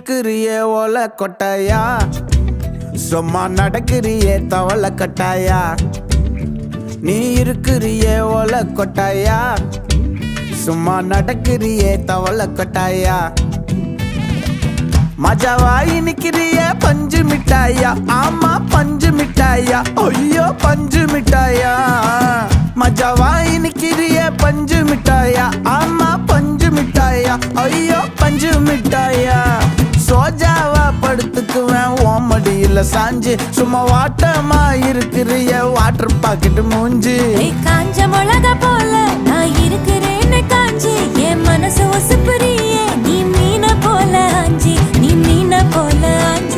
இருக்கிறியே ஓலை கொட்டாயா, சும்மா நடக்கிறியே தவளை கட்டாயா. நீ இருக்கிறியே ஓலை கொட்டாயா, சும்மா நடக்கிறியே தவளை கொட்டாயா. மஜாவாய் நிக்கிறியே பஞ்சு மிட்டாயா, ஆமா பஞ்சு மிட்டாயா, ஐயோ பஞ்சு மிட்டாயா. மஜாவாய் நிக்கிறியே பஞ்சு மிட்டாயா, ஆமா பஞ்சு மிட்டாயா, ஐயோ பஞ்சு மிட்டாயா. சோஜாவா படுத்துக்குவேன் ஓமடியில சாஞ்சு, சும்மா வாட்டமா இருக்கிறிய வாட்டர் பாக்கெட் மூஞ்சி. காஞ்ச மிளகா போல நான் இருக்கிறேன்னு காஞ்சி, என் மனசு ஒசுப்புறியே நீ மீன போல ஆஞ்சி, நீ மீன போல ஆஞ்சி.